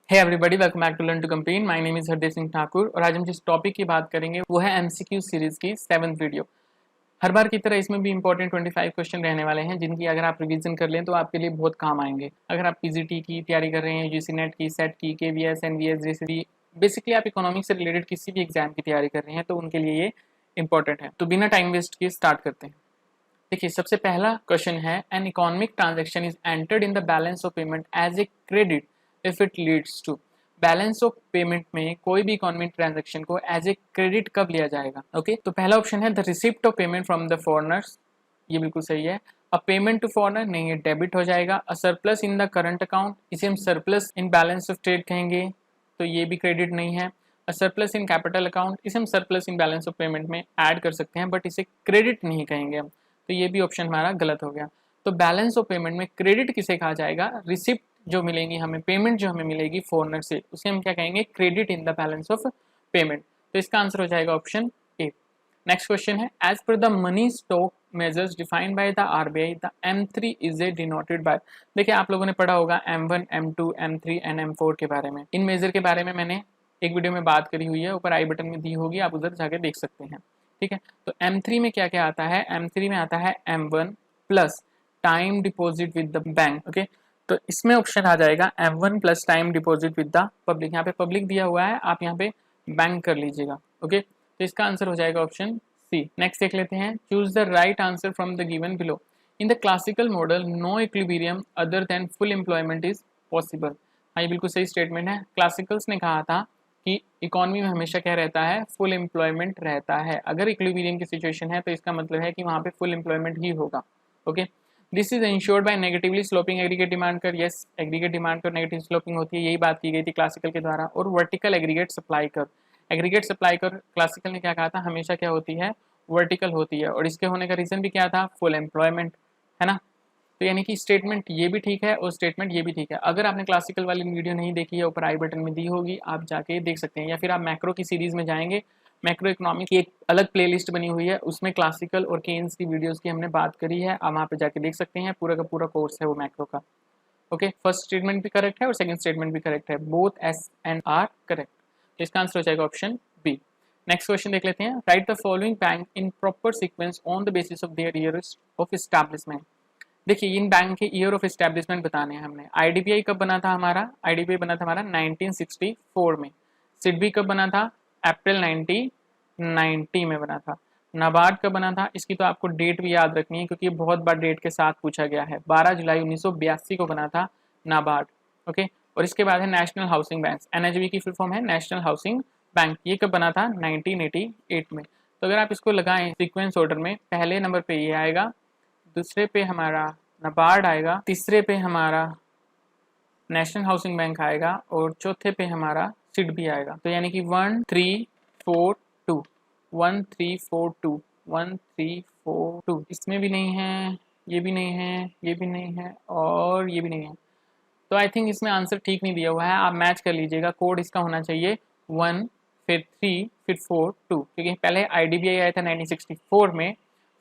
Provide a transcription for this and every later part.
Hey everybody, welcome back to learn to complete. My name is Hardev Singh Thakur और आज हम जिस टॉपिक की बात करेंगे वो है एमसीक्यू सीरीज की 7th वीडियो। हर बार की तरह इसमें भी इंपॉर्टेंट 25 क्वेश्चन रहने वाले हैं जिनकी अगर आप रिवीजन कर लें तो आपके लिए बहुत काम आएंगे। अगर आप पीजीटी की तैयारी कर रहे हैं, यूजीसी नेट की, सेट की, केवीएस, एनवीएस जैसे बेसिकली आप इकोनॉमिक्स से रिलेटेड किसी भी एग्जाम की तैयारी कर रहे हैं तो उनके लिए ये इंपॉर्टेंट है। तो बिना टाइम वेस्ट किए स्टार्ट करते हैं। देखिए, सबसे पहला क्वेश्चन है, an economic transaction is entered in the balance of payment as a credit if it leads to. Balance of payment में कोई भी इकोनॉमिक ट्रांजेक्शन को एज ए क्रेडिट कब लिया जाएगा? ओके तो पहला ऑप्शन है the receipt of payment from the foreigners, ये बिल्कुल सही है। अ पेमेंट टू फॉरनर नहीं, ये डेबिट हो जाएगा। A surplus in the current account, इसे हम surplus in balance of trade कहेंगे, तो ये भी क्रेडिट नहीं है। A surplus in capital account, इसे हम surplus in balance of payment में ऐड कर सकते हैं बट इसे क्रेडिट नहीं कहेंगे हम, तो ये भी ऑप्शन हमारा गलत हो गया। तो बैलेंस ऑफ पेमेंट में क्रेडिट किसे कहा जाएगा? रिसिप्ट जो मिलेंगी हमें, पेमेंट जो हमें मिलेगी फॉरनर से, उसे हम क्या कहेंगे? Credit in the balance of payment. तो इसका आंसर हो जाएगा ऑप्शन ए। नेक्स्ट क्वेश्चन है, as per the money stock measures defined by the RBI the M3 is a denoted by. देखिए, आप लोगों ने पढ़ा होगा M1, M2, M3 and M4 के बारे में। इन मेजर के बारे में मैंने एक वीडियो में बात करी हुई है, ऊपर आई बटन में दी होगी, आप उधर जाके देख सकते हैं। ठीक है, तो M3 में क्या क्या आता है? M3 में आता है M1 plus time deposit with the bank. Okay, तो इसमें ऑप्शन आ जाएगा M1 plus time deposit with the public. यहाँ पे पब्लिक दिया हुआ है, आप यहाँ पे बैंक कर लीजिएगा। ओके, तो इसका आंसर हो जाएगा ऑप्शन सी। नेक्स्ट देख लेते हैं, choose the right answer from the given below. In the classical model no equilibrium other than full employment is possible. हाँ, ये बिल्कुल सही स्टेटमेंट है। क्लासिकल्स ने कहा था कि इकोनॉमी में हमेशा क्या रहता है? फुल एम्प्लॉयमेंट रहता है। अगर इक्विलिब्रियम की सिचुएशन है तो इसका मतलब है कि वहाँ पे फुल एम्प्लॉयमेंट ही होगा। Okay, this is insured by negatively sloping aggregate demand curve. Yes, aggregate demand curve negative sloping होती है, यही बात की गई थी क्लासिकल के द्वारा। और वर्टिकल एग्रीगेट सप्लाई कर, एग्रीगेट सप्लाई कर क्लासिकल ने क्या कहा था? हमेशा क्या होती है? वर्टिकल होती है। और इसके होने का रीजन भी क्या था? फुल एम्प्लॉयमेंट, है ना। तो यानी कि स्टेटमेंट ये भी ठीक है और स्टेटमेंट ये भी ठीक है। अगर आपने क्लासिकल वाली वीडियो नहीं देखी है, ऊपर आई बटन में दी होगी, आप जाके देख सकते हैं, या फिर आप मैक्रो की सीरीज में जाएंगे। मैक्रो इकोनॉमिक की एक अलग प्लेलिस्ट बनी हुई है, उसमें क्लासिकल और केन्स की वीडियोस की हमने बात करी है, आप वहाँ पे जाके देख सकते हैं। पूरा का पूरा कोर्स है वो मैक्रो का। ओके, फर्स्ट स्टेटमेंट भी करेक्ट है और सेकंड स्टेटमेंट भी करेक्ट है, both S and R correct. तो इसका आंसर हो जाएगा ऑप्शन बी। नेक्स्ट क्वेश्चन देख लेते हैं, right the following bank in proper sequence on the basis of their year of establishment. देखिए, इन बैंक के ईयर ऑफ एस्टैब्लिशमेंट बताने हैं हमने। आईडीबीआई कब बना था हमारा? आईडीबीआई बना था हमारा 1964 में। सिडबी कब बना था? अप्रैल 1990 में बना था। नाबार्ड कब बना था? इसकी तो आपको डेट भी याद रखनी है क्योंकि ये बहुत बार डेट के साथ पूछा गया है। 12 जुलाई 1982 को बना था नाबार्ड। ओके, और इसके बाद है नेशनल हाउसिंग बैंक। एनएचबी की फुल फॉर्म है नेशनल हाउसिंग बैंक। ये कब बना था? 1988 में। तो अगर आप इसको लगाएं सीक्वेंस ऑर्डर में, पहले नंबर पे ये आएगा, दूसरे पे हमारा नाबार्ड आएगा, तीसरे पे हमारा नेशनल हाउसिंग बैंक आएगा और चौथे पे हमारा सिडबी आएगा। तो यानी कि 1 3 4 2 1 3 4 2 1 3 4 2, इसमें भी नहीं है, ये भी नहीं है, ये भी नहीं है और ये भी नहीं है। तो आई थिंक इसमें आंसर ठीक नहीं दिया हुआ है, आप मैच कर लीजिएगा। कोड इसका होना चाहिए 1 फिर 3 फिर 4 2, क्योंकि पहले आईडीबीआई आया था 1964 में,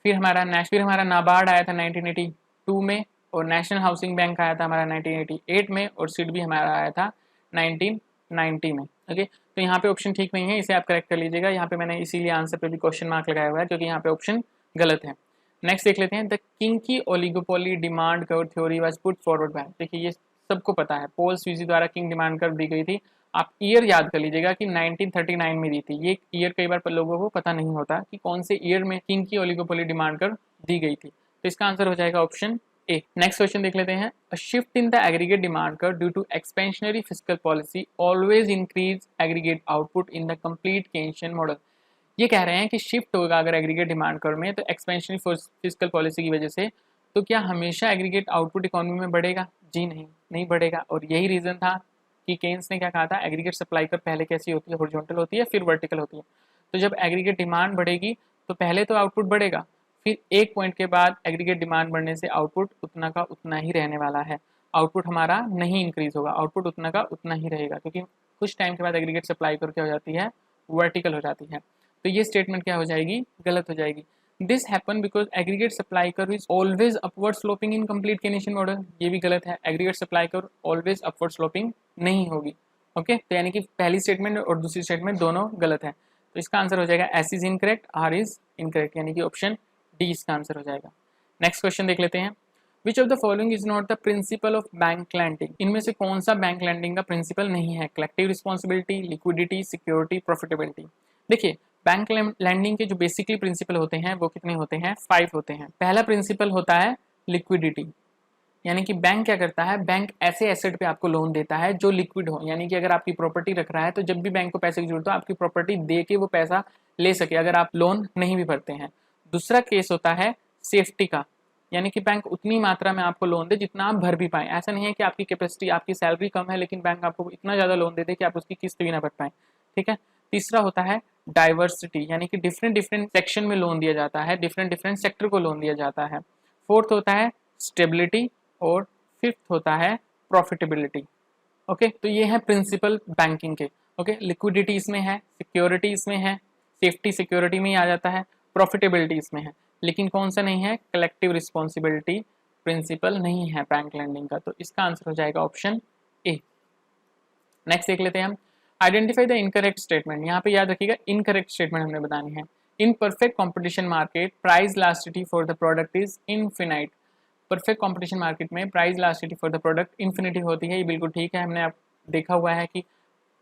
फिर हमारा नाबार्ड आया था 1982 में, और नेशनल हाउसिंग बैंक आया था हमारा 1988 में, और सिडबी हमारा आया था 1990 में। ओके, तो यहाँ पे ऑप्शन ठीक नहीं है, इसे आप करेक्ट कर लीजिएगा। यहाँ पे मैंने इसीलिए आंसर पे भी क्वेश्चन मार्क लगाया हुआ है क्योंकि यहाँ पे ऑप्शन गलत है। नेक्स्ट देख लेते हैं, the kinky oligopoly demand curve theory was put forward bye. देखिए, ये सबको पता है, पॉल स्वीजी द्वारा किंग डिमांड कर्व दी गई थी। आप ईयर याद कर लीजिएगा कि 1939 में दी थी। ये ईयर कई बार लोगों को पता नहीं होता कि कौन से ईयर में किंग की ओलिगोपोली डिमांड कर्व दी गई थी। तो इसका आंसर हो जाएगा ऑप्शन ए। नेक्स्ट क्वेश्चन देख लेते हैं, a shift in the aggregate demand curve due to expansionary fiscal policy always increase aggregate output in the complete Keynesian model. ये कह रहे हैं कि शिफ्ट होगा अगर एग्रीगेट डिमांड कर्व में तो एक्सपेंशनरी फिस्कल पॉलिसी की वजह से, तो क्या हमेशा एग्रीगेट आउटपुट इकोनॉमी में बढ़ेगा? जी नहीं, नहीं बढ़ेगा। और यही रीजन था कि केन्स ने क्या कहा था, एग्रीगेट सप्लाई कर पहले कैसी होती है? हॉरिजॉन्टल होती है, फिर वर्टिकल होती है। तो जब एग्रीगेट डिमांड बढ़ेगी तो पहले तो आउटपुट बढ़ेगा, फिर एक पॉइंट के बाद एग्रीगेट डिमांड बढ़ने से आउटपुट उतना का उतना ही रहने वाला है। आउटपुट हमारा नहीं इंक्रीज होगा, आउटपुट उतना का उतना ही रहेगा, क्योंकि कुछ टाइम के बाद एग्रीगेट सप्लाई कर क्या हो जाती है? वर्टिकल हो जाती है। तो ये स्टेटमेंट क्या हो जाएगी? गलत हो जाएगी। This happen because aggregate supply curve is always upward sloping in complete Keynesian model. ये भी गलत है, aggregate supply curve always upward sloping नहीं होगी। ओके, तो यानी कि पहली स्टेटमेंट और दूसरी स्टेटमेंट दोनों गलत है, तो इसका आंसर हो जाएगा S is incorrect, R is incorrect, यानी कि ऑप्शन डी इसका आंसर हो जाएगा। नेक्स्ट क्वेश्चन देख लेते हैं। Which of the following is not the principal of bank lending, इनमें से कौन सा बैंक लैंडिंग का प्रिंसिपल नहीं है? Collective responsibility, liquidity, security, profitability. देखिए, बैंक लैंडिंग के जो बेसिकली प्रिंसिपल होते हैं वो कितने होते हैं? 5 होते हैं। पहला प्रिंसिपल होता है लिक्विडिटी, यानी कि बैंक क्या करता है, बैंक ऐसे एसेट पे आपको लोन देता है जो लिक्विड हो, यानी कि अगर आपकी प्रॉपर्टी रख रहा है तो जब भी बैंक को पैसे की जरूरत हो आपकी प्रॉपर्टी दे के वो पैसा ले सके अगर आप लोन नहीं भी भरते हैं। दूसरा केस होता है सेफ्टी का, यानी कि बैंक उतनी मात्रा में आपको लोन दे जितना आप भर भी पाएं। ऐसा नहीं है कि आपकी कैपेसिटी, आपकी सैलरी कम है लेकिन बैंक आपको इतना ज़्यादा लोन दे दे कि आप उसकी किस्त भी ना भर पाएं। ठीक है। तीसरा होता है डाइवर्सिटी, यानी कि डिफरेंट डिफरेंट सेक्शन में लोन दिया जाता है, डिफरेंट डिफरेंट सेक्टर को लोन दिया जाता है। फोर्थ होता है स्टेबिलिटी और फिफ्थ होता है प्रॉफिटेबिलिटी। ओके, तो ये है प्रिंसिपल बैंकिंग के। ओके, लिक्विडिटी इसमें है, सिक्योरिटी इसमें है, सेफ्टी सिक्योरिटी में ही आ जाता है, प्रॉफिटेबिलिटी इसमें है, लेकिन कौन सा नहीं है? कलेक्टिव रिस्पॉन्सिबिलिटी प्रिंसिपल नहीं है बैंक लैंडिंग का, तो इसका आंसर हो जाएगा ऑप्शन ए। नेक्स्ट देख लेते हैं हम, आइडेंटिफाई द इनकरेक्ट स्टेटमेंट। यहाँ पे याद रखिएगा इनकरेक्ट स्टेटमेंट हमने बतानी है। In perfect competition market price elasticity for the product is infinite. Perfect competition market में price elasticity for the product infinity होती है, ये बिल्कुल ठीक है। हमने आप देखा हुआ है कि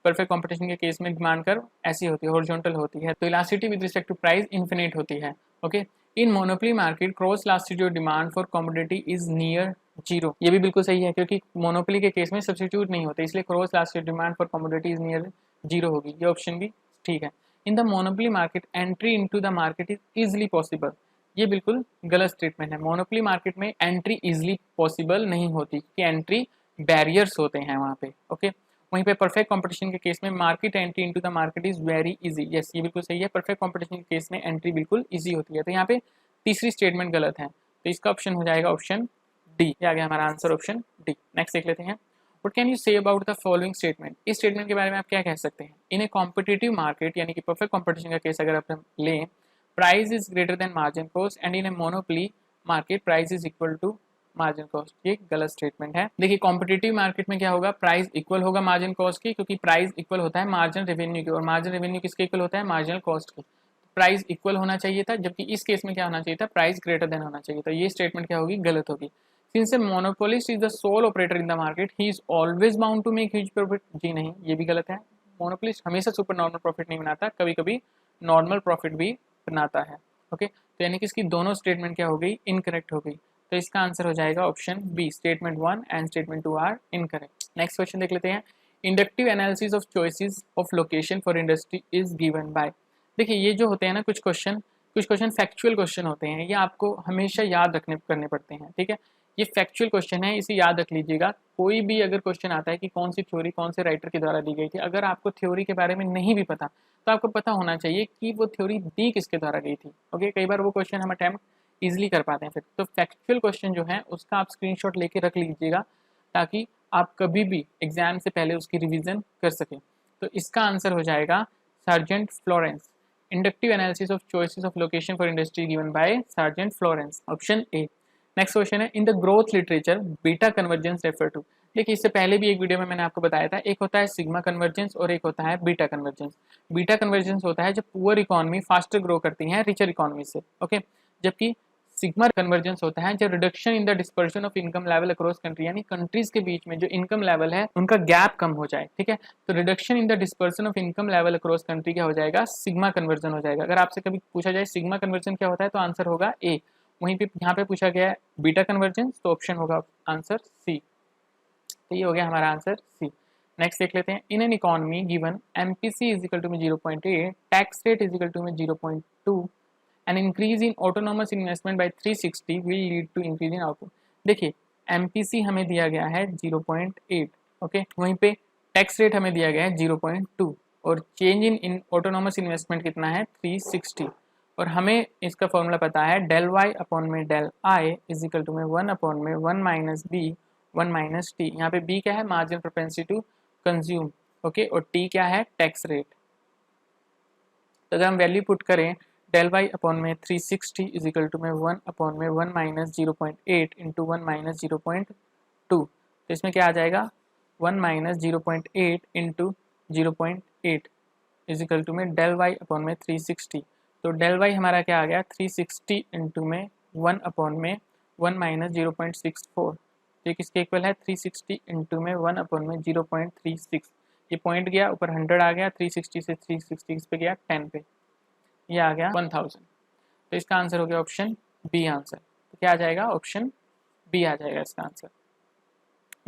परफेक्ट कंपटीशन के केस में डिमांड कर्व ऐसी होती है, हॉरिजॉन्टल होती है, तो elasticity with respect to price infinite होती है। Okay, in monopoly market cross elasticity demand for commodity is near zero, ये भी बिल्कुल सही है क्योंकि मोनोपोली के केस में सब्स्टिट्यूट नहीं होते, इसलिए cross elasticity demand for commodity is near zero होगी, ये ऑप्शन भी ठीक है। In the monopoly market entry into the market is easily possible, ये बिल्कुल गलत स्टेटमेंट है। मोनोपोली मार्केट में एंट्री इजिली पॉसिबल नहीं होती कि एंट्री बैरियर्स होते हैं वहाँ पे। ओके, वहीं पे परफेक्ट कंपटीशन के केस में market entry into the market is very easy, yes ये बिल्कुल सही है। परफेक्ट कंपटीशन के केस में एंट्री बिल्कुल इजी होती है, तो यहाँ पे तीसरी स्टेटमेंट गलत है, तो इसका ऑप्शन हो जाएगा ऑप्शन डी। आ गया हमारा आंसर ऑप्शन डी। नेक्स्ट देख लेते हैं, what can you say about the following statement. इस स्टेटमेंट के बारे में आप क्या कह सकते हैं? इन ए कॉम्पिटिटिव मार्केट, यानी कि परफेक्ट कंपटीशन का केस अगर आप लें, price is greater than marginal cost and in a monopoly market price is equal to marginal cost, ये गलत स्टेटमेंट है। देखिए कॉम्पिटिटिव मार्केट में क्या होगा, प्राइस इक्वल होगा मार्जिन कॉस्ट की, क्योंकि प्राइस इक्वल होता है मार्जिन रेवेन्यू की, और मार्जिन रेवेन्यू किसके इक्वल होता है? मार्जिनल कॉस्ट की। प्राइस इक्वल होना चाहिए था, जबकि इस केस में क्या होना चाहिए था? प्राइस ग्रेटर देन होना चाहिए था। ये स्टेटमेंट क्या होगी? गलत होगी। Since a monopolist is the sole operator in the market he is always bound to make huge profit, जी नहीं, ये भी गलत है। मोनोपोलिस्ट हमेशा सुपर नॉर्मल प्रॉफिट नहीं बनाता, कभी कभी नॉर्मल प्रॉफिट भी बनाता है। ओके, तो यानी कि इसकी दोनों स्टेटमेंट क्या हो गई? इनकरेक्ट हो गई, तो इसका आंसर हो जाएगा option B, statement 1 and statement 2 are incorrect. Next question देख लेते हैं, inductive analysis of choices of location for industry is given by. देखिए ये जो होते हैं ना कुछ क्वेश्चन फैक्चुअल क्वेश्चन होते हैं, ये आपको हमेशा याद करने पड़ते हैं। ठीक है, ये फैक्चुअल क्वेश्चन है, इसे याद रख लीजिएगा। कोई भी अगर क्वेश्चन आता है कि कौन सी थ्योरी कौन से राइटर के द्वारा दी गई थी, अगर आपको थ्योरी के बारे में नहीं भी पता तो आपको पता होना चाहिए कि वो थ्योरी दी किसके द्वारा गई थी। ओके, कई बार वो क्वेश्चन हम अटैम्प्ट ईजिली कर पाते हैं फिर। तो फैक्चुअल क्वेश्चन जो है उसका आप स्क्रीनशॉट लेके रख लीजिएगा, ताकि आप कभी भी एग्जाम से पहले उसकी रिवीजन कर सकें। तो इसका आंसर हो जाएगा Sargant Florence, inductive analysis of choices of location for industry given by Sargant Florence, option A. Next question है, in the growth literature beta convergence refer to. देखिए इससे पहले भी एक वीडियो में मैंने आपको बताया था, एक होता है सिग्मा कन्वर्जेंस और एक होता है बीटा कन्वर्जेंस। बीटा कन्वर्जेंस होता है जब पुअर इकोनॉमी फास्टर ग्रो करती है रिचर इकोनॉमी से। ओके, जबकि सिग्मा कन्वर्जेंस होता है जब reduction in the dispersion of income level across country, यानी कंट्रीज के बीच में जो इनकम लेवल है उनका गैप कम हो जाए। ठीक है, तो reduction in the dispersion of income level across country क्या हो जाएगा? सिग्मा कन्वर्जन हो जाएगा। अगर आपसे कभी पूछा जाए सिग्मा कन्वर्जन क्या होता है तो आंसर होगा ए। वहीं पे यहाँ पे पूछा गया है बीटा कन्वर्जेंस, तो ऑप्शन होगा आंसर सी। तो ये हो गया हमारा आंसर सी। नेक्स्ट देख लेते हैं, in an economy given MPC is equal to में 0.8, tax rate is equal to में 0.2, an increase in autonomous investment by 360 will lead to increase in output. देखिए एमपीसी हमें दिया गया है 0.8, ओके, वहीं पे टैक्स रेट हमें दिया गया है 0.2 और चेंज इन ऑटोनोमस इन्वेस्टमेंट कितना है? 360। और हमें इसका फॉर्मूला पता है डेल वाई अपॉन में del I is equal to में 1 अपॉन में 1 माइनस बी 1 माइनस टी। यहाँ पे बी क्या है? Marginal propensity to consume, okay, और टी क्या है? Tax rate. तो अगर हम वैल्यू पुट करें डेल वाई अपॉन में 360 इज इक्वल टू में 1 अपॉन में 1 माइनस 0.8 इंटू 1 माइनस 0.2, तो इसमें क्या आ जाएगा? 1 माइनस 0.8 इंटू 0.8 इजिकल टू में डेल वाई अपॉन में 360। तो डेल वाई हमारा क्या आ गया 360 इंटू में 1 अपॉन में 1 माइनस 0.64। तो ये किसके इक्वल है 360 इंटू में 1 अपॉन में 0.36। ये पॉइंट गया ऊपर 100 आ गया, 360 से 360 पे गया 10 पे, ये आ गया 1000। तो इसका आंसर हो गया ऑप्शन बी आंसर। तो क्या आ जाएगा ऑप्शन बी आ जाएगा इसका आंसर।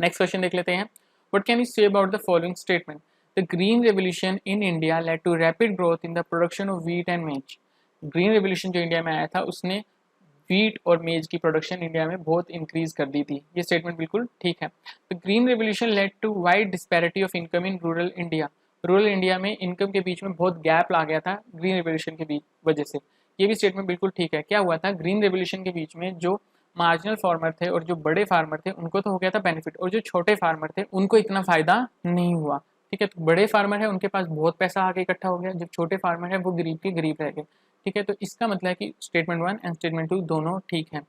नेक्स्ट क्वेश्चन देख लेते हैं। What can you say about the following statement? The green revolution in India led to rapid growth in the production of wheat and maize. Green revolution जो India में आया था उसने व्हीट और मेज की प्रोडक्शन इंडिया में बहुत इंक्रीज कर दी थी। ये स्टेटमेंट बिल्कुल ठीक है। The green revolution led to wide disparity of income in rural India. Rural India में इनकम के बीच में बहुत गैप आ गया था ग्रीन रेवोल्यूशन के वजह से। ये भी स्टेटमेंट बिल्कुल ठीक है। क्या हुआ था ग्रीन रेवोल्यूशन के बीच में जो मार्जिनल फार्मर थे और जो बड़े फार्मर थे उनको तो हो गया था बेनिफिट, और जो छोटे फार्मर थे उनको इतना फायदा नहीं हुआ। ठीक है, तो बड़े फार्मर है उनके पास बहुत पैसा आके इकट्ठा हो गया, जब छोटे फार्मर है वो गरीब के गरीब रह गए। ठीक है, तो इसका मतलब है कि स्टेटमेंट 1 एंड स्टेटमेंट 2 दोनों ठीक है।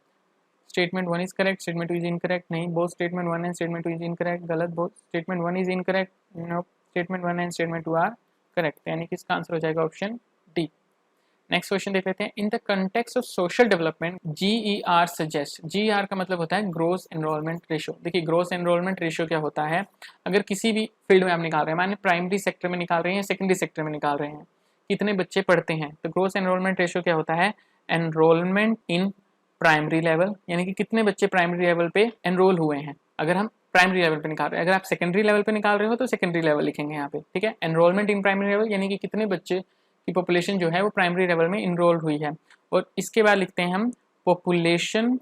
Statement 1 is correct, statement 2 is incorrect. नहीं, both statement 1 and statement 2 is incorrect, गलत। Both statement 1 is incorrect, no, statement 1 and statement 2 are correct, यानी कि इसका आंसर हो जाएगा ऑप्शन डी। नेक्स्ट क्वेश्चन देख लेते हैं। In the context of social development GER suggest. GER का मतलब होता है ग्रोस एनरोलमेंट रेशियो। देखिए ग्रोस एनरोलमेंट रेशियो क्या होता है, अगर किसी भी फील्ड में आप निकाल रहे हैं, माने प्राइमरी सेक्टर में निकाल रहे हैं, सेकेंडरी सेक्टर में निकाल रहे हैं, कितने बच्चे पढ़ते हैं, तो ग्रोस एनरोलमेंट रेशियो क्या होता है एनरोलमेंट इन प्राइमरी लेवल, यानी कि कितने बच्चे प्राइमरी लेवल पे एनरोल हुए हैं। अगर हम प्राइमरी लेवल पे निकाल रहे हैं, अगर आप सेकेंडरी लेवल पे निकाल रहे हो तो सेकेंडरी लेवल लिखेंगे यहाँ पे। ठीक है, एनरोलमेंट इन प्राइमरी लेवल यानी कि कितने बच्चे की पॉपुलेशन जो है वो प्राइमरी लेवल में इनरोल हुई है। और इसके बाद लिखते हैं हम population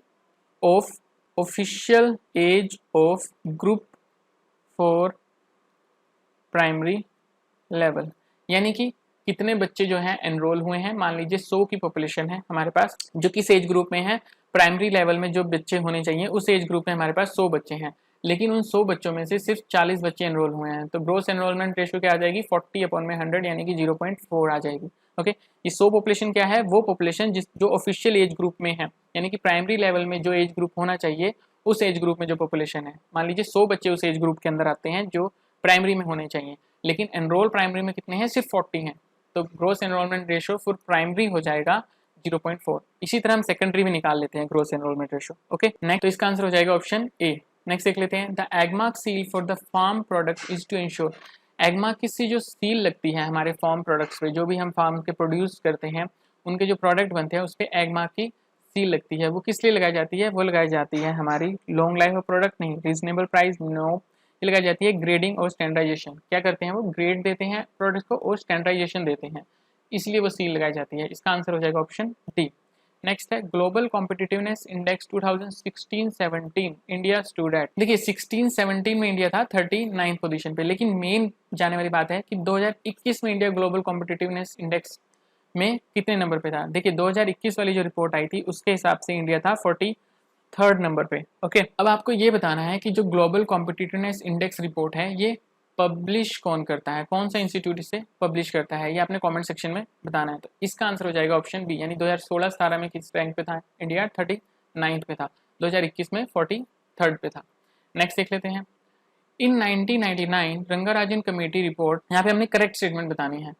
of official age of group for primary level, यानी कि कितने बच्चे जो हैं एनरोल हुए हैं। मान लीजिए 100 की पॉपुलेशन है हमारे पास, जो किस एज ग्रुप में है, प्राइमरी लेवल में जो बच्चे होने चाहिए उस एज ग्रुप में हमारे पास 100 बच्चे हैं, लेकिन उन 100 बच्चों में से सिर्फ 40 बच्चे एनरोल हुए हैं। तो ग्रोस एनरोलमेंट रेशियो क्या आ जाएगी 40 अपॉन में 100 यानी कि 0.4 आ जाएगी। ओके, ये 100 पॉपुलेशन क्या है, वो पॉपुलेशन जो ऑफिशियल एज ग्रुप में है, यानी कि प्राइमरी लेवल में जो एज ग्रुप होना चाहिए उस एज ग्रुप में जो पॉपुलेशन है। मान लीजिए 100 बच्चे उस एज ग्रुप के अंदर आते हैं जो प्राइमरी में होने चाहिए, लेकिन एनरोल प्राइमरी में कितने हैं, सिर्फ 40 हैं। तो gross enrolment ratio for primary हो जाएगा 0.4। इसी तरह हम सेकेंडरी में निकाल लेते हैं gross enrolment ratio. Okay, next तो इसका आंसर हो जाएगा ऑप्शन ए। नेक्स्ट देख लेते हैं। The Agmark seal for the farm product is to ensure. Agmark की जो सील लगती है हमारे फार्म प्रोडक्ट्स पे, जो भी हम फार्म के प्रोड्यूस करते हैं उनके जो प्रोडक्ट बनते हैं उस पर एगमार्क की सील लगती है। वो किस लिए लगाई जाती है, वो लगाई जाती है हमारी लॉन्ग लाइफ ऑफ प्रोडक्ट नहीं, रीजनेबल प्राइस नो, ये लगाई जाती है ग्रेडिंग और स्टैंडर्डाइजेशन। क्या करते हैं वो ग्रेड देते हैं प्रोडक्ट को और स्टैंडर्डाइजेशन देते हैं, इसलिए वो सील लगाई जाती है। इसका आंसर हो जाएगा ऑप्शन डी। नेक्स्ट है global competitiveness index 2016-17 India stood at. देखिए 16-17 में इंडिया था 39 पोजीशन पे, लेकिन मेन जाने वाली बात है कि 2021 में इंडिया ग्लोबल कॉम्पिटिटिवनेस इंडेक्स में कितने नंबर पे था। देखिए 2021 वाली जो रिपोर्ट आई थी उसके हिसाब से इंडिया था 43rd नंबर पे। ओके, अब आपको ये बताना है कि जो ग्लोबल कॉम्पिटिटिवनेस इंडेक्स रिपोर्ट है ये पब्लिश कौन करता है, कौन सा इंस्टीट्यूट इसे पब्लिश करता है, ये आपने कमेंट सेक्शन में बताना है। तो इसका आंसर हो जाएगा ऑप्शन बी, यानी 2016-17 में किस रैंक पे था इंडिया, 39 पे था, 2021 में 43rd पे था। नेक्स्ट देख लेते हैं। इन 1999 रंगाराजन कमेटी रिपोर्ट, यहाँ पे हमने करेक्ट स्टेटमेंट बतानी है,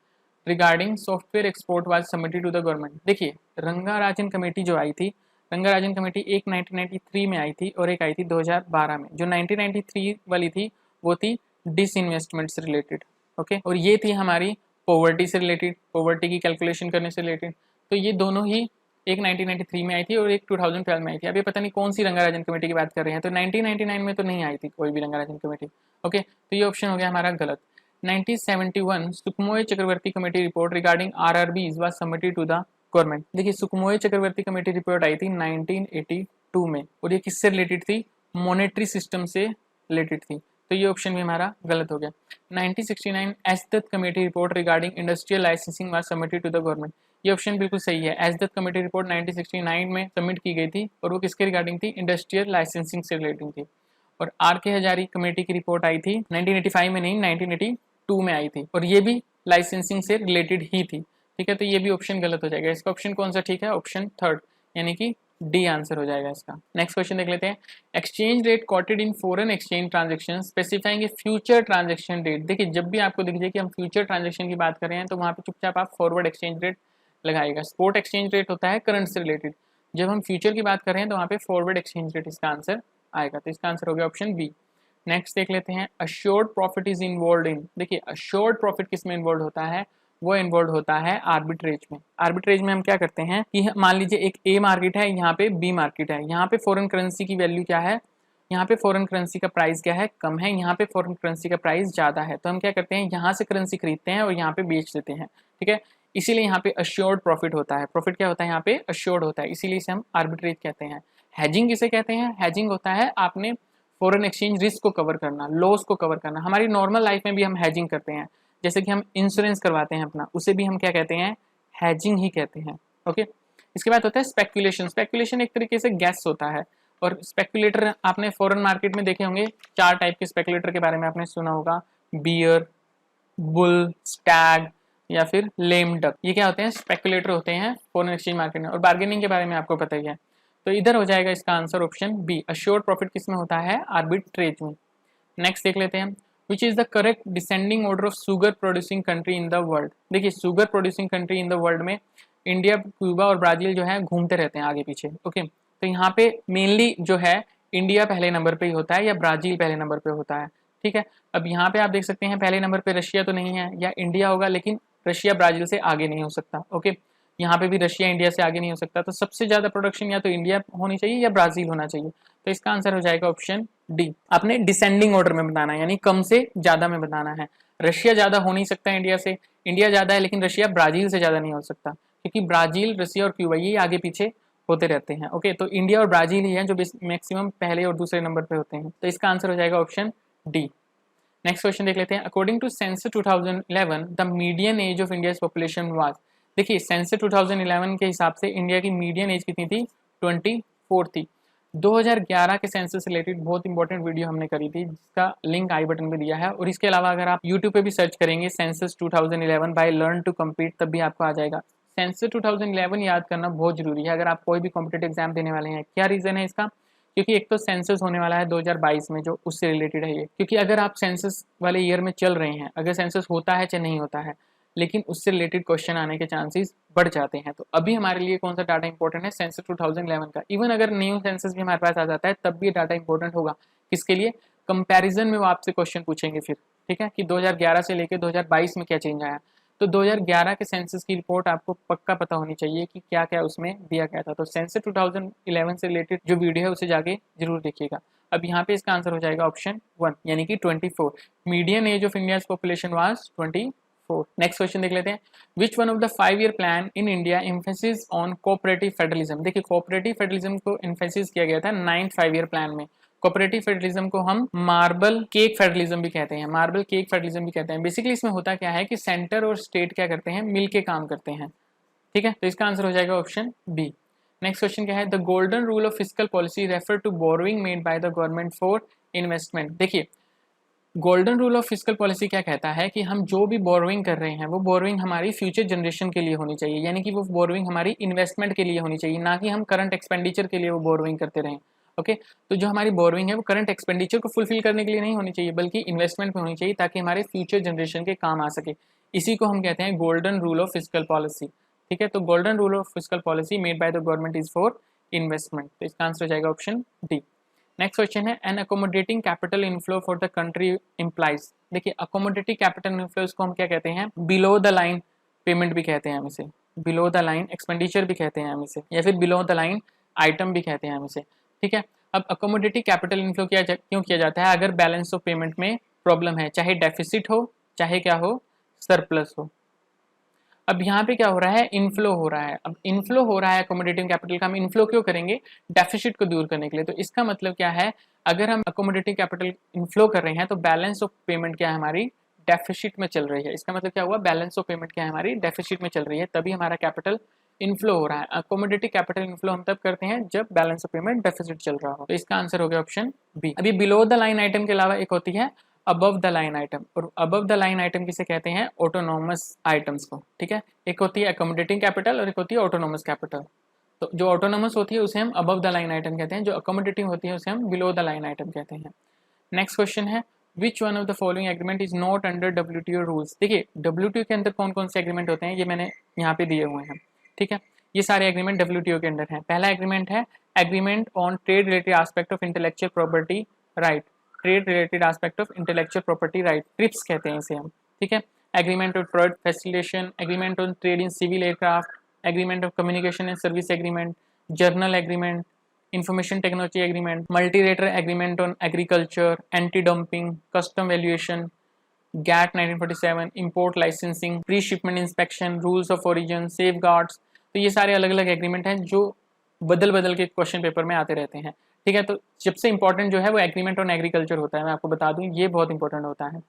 regarding software export was submitted to the government. देखिए रंगाराजन कमेटी जो आई थी, रंगाराजन कमेटी एक 1993 में आई थी और एक आई थी 2012 में। जो 1993 वाली थी वो थी डिसइन्वेस्टमेंट से रिलेटेड। ओके, और ये थी हमारी पॉवर्टी से रिलेटेड, पॉवर्टी की कैलकुलेशन करने से रिलेटेड। तो ये दोनों ही एक 1993 में आई थी और एक 2012 में आई थी। अब ये पता नहीं कौन सी रंगाराजन कमेटी की बात कर रहे हैं, तो 1999 में तो नहीं आई थी कोई भी रंगाराजन कमेटी। ओके, तो ये ऑप्शन हो गया हमारा गलत। 1971 Sukhamoy Chakravarty committee report regarding RRBs was submitted to the government. देखिए सुखमोय चक्रवर्ती कमेटी रिपोर्ट आई थी 1982 में, और ये किससे रिलेटेड थी, मॉनेटरी सिस्टम से रिलेटेड थी। तो ये ऑप्शन भी हमारा गलत हो गया। 1969 एसदत्त committee report regarding industrial licensing was submitted to the government. ये ऑप्शन बिल्कुल सही है। एसदत्त कमेटी रिपोर्ट 1969 में सबमिट की गई थी और वो किसके रिगार्डिंग थी, इंडस्ट्रियल लाइसेंसिंग से रिलेटेड थी। और RK हजारी कमेटी की रिपोर्ट आई थी 1985 में नहीं, 1982 में आई थी, और ये भी लाइसेंसिंग से रिलेटेड ही थी। ठीक है, तो ये भी ऑप्शन गलत हो जाएगा। इसका ऑप्शन कौन सा ठीक है, ऑप्शन थर्ड, यानी कि डी आंसर हो जाएगा इसका। नेक्स्ट क्वेश्चन देख लेते हैं। Exchange rate quoted in foreign exchange transaction specifying A future transaction rate. देखिए जब भी आपको दिख जाए कि हम फ्यूचर ट्रांजेक्शन की बात कर रहे हैं तो वहाँ पे चुपचाप आप फॉरवर्ड एक्सचेंज रेट लगाएगा। स्पॉट एक्सचेंज रेट होता है करंट से रिलेटेड, जब हम फ्यूचर की बात कर रहे हैं तो वहाँ पे फॉरवर्ड एक्सचेंज रेट इसका आंसर आएगा। तो इसका आंसर हो गया ऑप्शन बी। नेक्स्ट देख लेते हैं। Assured profit is involve in. देखिए अश्योर्ड प्रॉफिट किस में इन्वॉल्व होता है, वो इन्वॉल्व होता है आर्बिट्रेज में। आर्बिट्रेज में हम क्या करते हैं कि मान लीजिए एक ए मार्केट है, यहाँ पे बी मार्केट है, यहाँ पे फॉरेन करेंसी की वैल्यू क्या है, यहाँ पे फॉरेन करेंसी का प्राइस क्या है, कम है, यहाँ पे फॉरेन करेंसी का प्राइस ज़्यादा है, तो हम क्या करते हैं यहाँ से करेंसी खरीदते हैं और यहाँ पे बेच देते हैं, ठीक है। इसीलिए यहाँ पे अश्योर्ड प्रॉफिट होता है। प्रॉफिट क्या होता है यहाँ पे, अश्योर्ड होता है, इसीलिए इसे हम आर्बिट्रेज कहते हैं। हैजिंग किसे कहते हैं, हैजिंग होता है आपने फॉरेन एक्सचेंज रिस्क को कवर करना, लॉस को कवर करना। हमारी नॉर्मल लाइफ में भी हम हैजिंग करते हैं, जैसे कि हम इंश्योरेंस करवाते हैं अपना, उसे भी हम क्या कहते हैं, हैजिंग ही कहते हैं। ओके, इसके बाद होता है स्पेकुलेशन। स्पेकुलेशन एक तरीके से गैस होता है, और स्पेकुलेटर आपने फॉरेन मार्केट में देखे होंगे, 4 टाइप के स्पेकुलेटर के बारे में आपने सुना होगा, बियर, बुल, स्टैग या फिर लेम डक। ये क्या होते हैं, स्पेकुलेटर होते हैं फॉरेन एक्सचेंज मार्केट में। और बार्गेनिंग के बारे में आपको पता ही है, तो इधर हो जाएगा इसका answer option B. Assured profit किस में होता है, आर्बिट्रेज में। नेक्स्ट देख लेते हैं। Which is the correct descending order of sugar producing country in the world. देखिए sugar producing country in the world में इंडिया, क्यूबा और ब्राजील जो है घूमते रहते हैं आगे पीछे। ओके, तो यहाँ पे मेनली जो है इंडिया पहले नंबर पे ही होता है या ब्राजील पहले नंबर पे होता है, ठीक है। अब यहाँ पे आप देख सकते हैं पहले नंबर पे रशिया तो नहीं है, या इंडिया होगा, लेकिन रशिया ब्राजील से आगे नहीं हो सकता। ओके, यहाँ पे भी रशिया इंडिया से आगे नहीं हो सकता, तो सबसे ज्यादा प्रोडक्शन या तो इंडिया होनी चाहिए या ब्राजील होना चाहिए। तो इसका आंसर हो जाएगा ऑप्शन डी। आपने डिसेंडिंग ऑर्डर में बताना है, यानी कम से ज्यादा में बताना है। रशिया ज्यादा हो नहीं सकता इंडिया से, इंडिया ज्यादा है लेकिन रशिया ब्राजील से ज्यादा नहीं हो सकता, क्योंकि ब्राजील, रशिया और क्यूबा ये आगे पीछे होते रहते हैं। ओके, तो इंडिया और ब्राजील ही हैं जो मैक्सिमम पहले और दूसरे नंबर पे होते हैं। तो इसका आंसर हो जाएगा ऑप्शन डी। नेक्स्ट क्वेश्चन देख लेते हैं। According to census 2011 the median age of India population was. देखिए सेंसस 2011 के हिसाब से इंडिया की मीडियन एज कितनी थी, 24 थी। 2011 के सेंसस से रिलेटेड बहुत इंपॉर्टेंट वीडियो हमने करी थी, जिसका लिंक आई बटन में दिया है। और इसके अलावा अगर आप यूट्यूब पे भी सर्च करेंगे census 2011 by learn to compete, तब भी आपको आ जाएगा। सेंसस 2011 याद करना बहुत जरूरी है अगर आप कोई भी कॉम्पिटेटिव एग्जाम देने वाले हैं। क्या रीजन है इसका, क्योंकि एक तो सेंसस होने वाला है 2022 में, जो उससे रिलेटेड है ये। क्योंकि अगर आप सेंसस वाले ईयर में चल रहे हैं, अगर सेंसस होता है चाहे नहीं होता है, लेकिन उससे रिलेटेड क्वेश्चन आने के चांसेस बढ़ जाते हैं। तो अभी हमारे लिए कौन सा डाटा इंपॉर्टेंट है, सेंसस 2011 का। इवन अगर न्यू सेंसस भी हमारे पास आ जाता है तब भी डाटा इंपॉर्टेंट होगा। किसके लिए, कंपैरिजन में वो आपसे क्वेश्चन पूछेंगे फिर, ठीक है, कि 2011 से लेकर 2022 में क्या चेंज आया। तो 2011 के सेंसस की रिपोर्ट आपको पक्का पता होनी चाहिए कि क्या क्या उसमें दिया गया था। तो सेंसस 2011 से रिलेटेड जो वीडियो है उसे जाके जरूर देखिएगा। अब यहाँ पे इसका आंसर हो जाएगा ऑप्शन 1, यानी कि 24। Median age of India population was 24। Next question देख लेते हैं। Which one of the 5 year plan in India emphasis on cooperative federalism. देखिए कोऑपरेटिव फेडरलिज्म को एम्फेसिस किया गया था 9th 5 ईयर प्लान में। कोऑपरेटिव फेडरलिज्म को हम मार्बल केक फेडरलिज्म भी कहते हैं, मार्बल केक फेडरलिज्म भी कहते हैं। बेसिकली इसमें होता क्या है कि सेंटर और स्टेट क्या करते हैं, मिल के काम करते हैं, ठीक है। तो इसका आंसर हो जाएगा ऑप्शन बी। नेक्स्ट क्वेश्चन क्या है, the golden rule of fiscal policy refer to borrowing made by the government for investment. देखिए golden rule of fiscal policy क्या कहता है कि हम जो भी बोरोइंग कर रहे हैं वो बोरोइंग हमारी फ्यूचर जनरेशन के लिए होनी चाहिए, यानी कि वो बोरोइंग हमारी इन्वेस्टमेंट के लिए होनी चाहिए, ना कि हम करंट एक्सपेंडिचर के लिए वो बोरोइंग करते रहें। ओके, तो जो हमारी बोरोइंग है वो करंट एक्सपेंडिचर को फुलफिल करने के लिए नहीं होनी चाहिए, बल्कि इन्वेस्टमेंट में होनी चाहिए, ताकि हमारे फ्यूचर जनरेशन के काम आ सके। इसी को हम कहते हैं golden rule of fiscal policy, ठीक है। तो golden rule of fiscal policy made by the government is for investment. तो इसका आंसर हो जाएगा ऑप्शन डी। नेक्स्ट क्वेश्चन है, an accommodating capital inflow for the country implies. देखिए अकोमोडेटिंग कैपिटल इनफ्लो को हम क्या कहते हैं, बिलो द लाइन पेमेंट भी कहते हैं हम इसे, बिलो द लाइन एक्सपेंडिचर भी कहते हैं हम इसे, या फिर बिलो द लाइन आइटम भी कहते हैं हम इसे, ठीक है। अब अकोमोडेटिव कैपिटल इनफ्लो क्यों किया जाता है, अगर बैलेंस ऑफ पेमेंट में प्रॉब्लम है, चाहे डेफिसिट हो चाहे क्या हो, सरप्लस हो। अब यहाँ पे क्या हो रहा है, इनफ्लो हो रहा है। अब इनफ्लो हो रहा है अकोमोडेटिव कैपिटल का, हम इनफ्लो क्यों करेंगे, डेफिसिट को दूर करने के लिए। तो इसका मतलब क्या है, अगर हम अकोमोडेटिव कैपिटल इनफ्लो कर रहे हैं तो बैलेंस ऑफ पेमेंट क्या है हमारी, डेफिसिट में चल रही है। इसका मतलब क्या हुआ, बैलेंस ऑफ पेमेंट क्या है हमारी, डेफिसिट में चल रही है, तभी हमारा कैपिटल इनफ्लो हो रहा है। अकोमोडेटिव कैपिटल इनफ्लो हम तब करते हैं जब बैलेंस ऑफ पेमेंट डेफिसिट चल रहा हो। तो इसका आंसर हो गया ऑप्शन बी। अभी बिलो द लाइन आइटम के अलावा एक होती है अबव द लाइन आइटम, और अबव द लाइन आइटम किसे कहते हैं, ऑटोनोमस आइटम्स को, ठीक है। एक होती है अकोमोडेटिंग कैपिटल और एक होती है ऑटोनोमस कैपिटल। तो जो ऑटोनोमस होती है उसे हम अबव द लाइन आइटम कहते हैं, जो अकोमोडेटिव होती है उसे हम बिलो द लाइन आइटम कहते हैं। नेक्स्ट क्वेश्चन है विच one of the following agreement is not under WTO rules. देखिए WTO के अंदर कौन कौन से एग्रीमेंट होते हैं ये मैंने यहाँ पे दिए हुए हैं, ठीक है। ये सारे एग्रीमेंट WTO के अंडर हैं। पहला एग्रीमेंट है agreement on trade related aspect of intellectual property right, trade related aspect of intellectual property right, TRIPS कहते हैं इसे हम, ठीक है। Agreement on trade facilitation, agreement on trade in civil aircraft, agreement of communication and service agreement, general agreement, information technology agreement, multilateral agreement on agriculture, anti dumping, custom valuation, GATT 1947, import licensing, pre shipment inspection, rules of origin, safe guards. तो ये सारे अलग अलग agreement हैं जो बदल बदल के क्वेश्चन पेपर में आते रहते हैं, ठीक है। तो सबसे इंपॉर्टेंट जो है वो एग्रीमेंट ऑन एग्रीकल्चर होता है, मैं आपको बता दूं ये बहुत इंपॉर्टेंट होता है।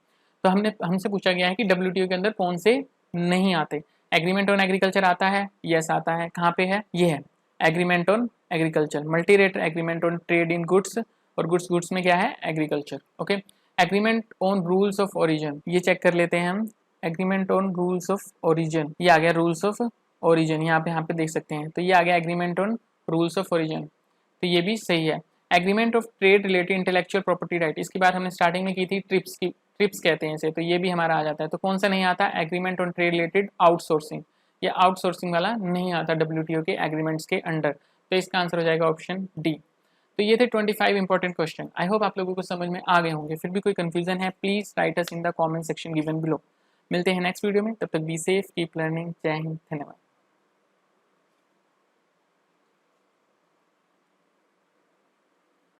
तो हमसे पूछा गया है कि WTO के अंदर कौन से नहीं आते। एग्रीमेंट ऑन एग्रीकल्चर आता है, यस आता है, कहाँ पे है, ये है agreement on agriculture. Multilateral agreement on trade in goods, और गुड्स में क्या है, agriculture, okay. Agreement on rules of origin, ये चेक कर लेते हैं हम। Agreement on rules of origin, ये आ गया रूल्स ऑफ ओरिजिन, यहाँ पे देख सकते हैं। तो ये आ गया agreement on rules of origin, तो ये भी सही है। Agreement of trade related intellectual property right, इसकी बात हमने स्टार्टिंग में की थी, ट्रिप्स की, ट्रिप्स कहते हैं इसे, तो ये भी हमारा आ जाता है। तो कौन सा नहीं आता, agreement on trade related outsourcing, ये आउटसोर्सिंग वाला नहीं आता WTO के एग्रीमेंट्स के अंडर। तो इसका आंसर हो जाएगा ऑप्शन डी। तो ये थे 25 इंपॉर्टेंट क्वेश्चन। आई होप आप लोगों को समझ में आ गए होंगे। फिर भी कोई कंफ्यूजन है please right us in the comment section given below. मिलते हैं नेक्स्ट वीडियो में, तब तक बी सेफ, कीप लर्निंग। जय हिंद, धन्यवाद।